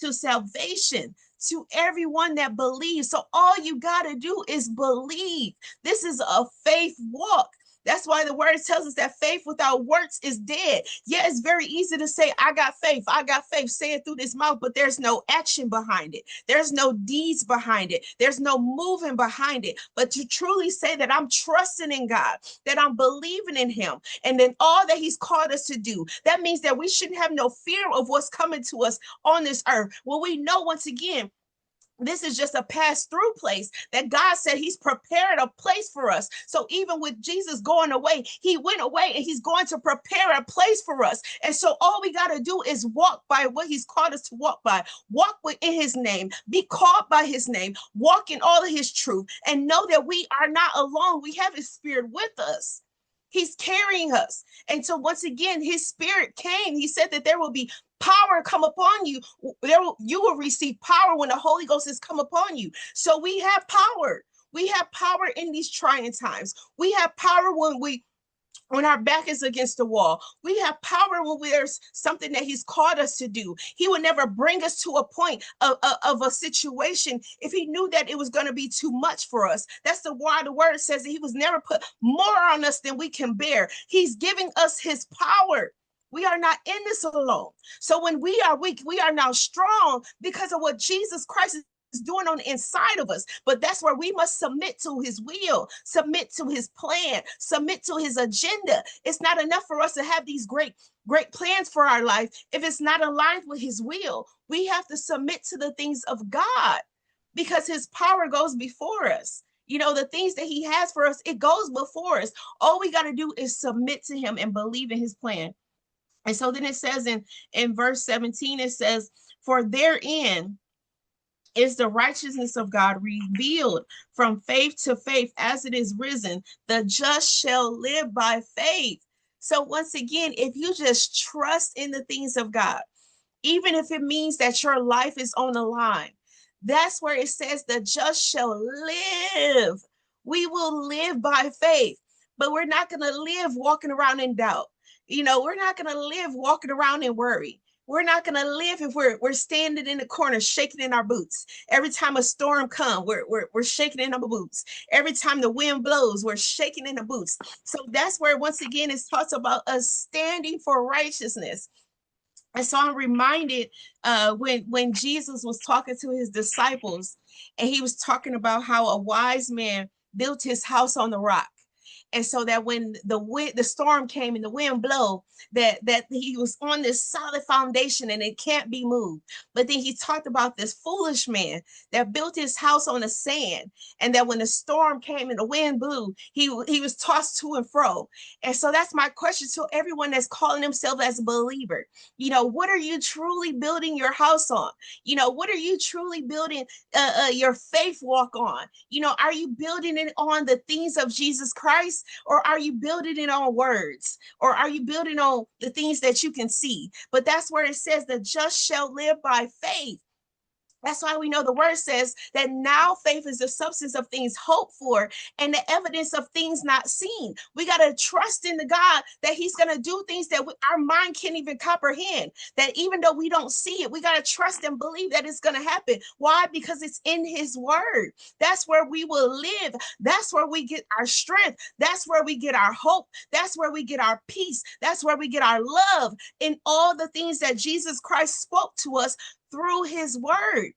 to salvation to everyone that believes. So all you got to do is believe. This is a faith walk. That's why the word tells us that faith without works is dead. Yeah, it's very easy to say, I got faith. I got faith. Say it through this mouth, but there's no action behind it. There's no deeds behind it. There's no moving behind it. But to truly say that I'm trusting in God, that I'm believing in him, and then all that he's called us to do, that means that we shouldn't have no fear of what's coming to us on this earth. Well, we know once again, this is just a pass-through place that God said he's prepared a place for us. So even with Jesus going away, he went away and he's going to prepare a place for us. And so all we got to do is walk by what he's called us to walk by, walk in his name, be called by his name, walk in all of his truth, and know that we are not alone. We have his spirit with us. He's carrying us. And so once again, his spirit came. He said that there will be power come upon you. You will receive power when the Holy Ghost has come upon you. So we have power. We have power in these trying times. We have power when our back is against the wall. We have power when there's something that he's called us to do. He would never bring us to a point of a situation if he knew that it was going to be too much for us. That's why the word says that he was never put more on us than we can bear. He's giving us his power. We are not in this alone. So when we are weak, we are now strong because of what Jesus Christ is doing on the inside of us. But that's where we must submit to his will, submit to his plan, submit to his agenda. It's not enough for us to have these great plans for our life if it's not aligned with his will. We have to submit to the things of God because his power goes before us. You know, the things that he has for us, it goes before us. All we got to do is submit to him and believe in his plan. And so then it says in verse 17, it says, for therein is the righteousness of God revealed from faith to faith, as it is risen, the just shall live by faith. So once again, if you just trust in the things of God, even if it means that your life is on the line, that's where it says the just shall live. We will live by faith, but we're not going to live walking around in doubt. You know, we're not going to live walking around in worry. We're not going to live if we're standing in the corner shaking in our boots. Every time a storm comes, we're shaking in our boots. Every time the wind blows, we're shaking in the boots. So that's where, once again, it talks about us standing for righteousness. And so I'm reminded when Jesus was talking to his disciples, and he was talking about how a wise man built his house on the rock. And so that when the storm came and the wind blew, that he was on this solid foundation and it can't be moved. But then he talked about this foolish man that built his house on the sand, and that when the storm came and the wind blew, he was tossed to and fro. And so that's my question to everyone that's calling themselves as a believer. You know, what are you truly building your house on? You know, what are you truly building your faith walk on? You know, are you building it on the things of Jesus Christ? Or are you building it on words? Or are you building on the things that you can see? But that's where it says the just shall live by faith. That's why we know the word says that now faith is the substance of things hoped for and the evidence of things not seen. We got to trust in the God that he's going to do things that our mind can't even comprehend. That even though we don't see it, we got to trust and believe that it's going to happen. Why? Because it's in his word. That's where we will live. That's where we get our strength. That's where we get our hope. That's where we get our peace. That's where we get our love in all the things that Jesus Christ spoke to us through his word.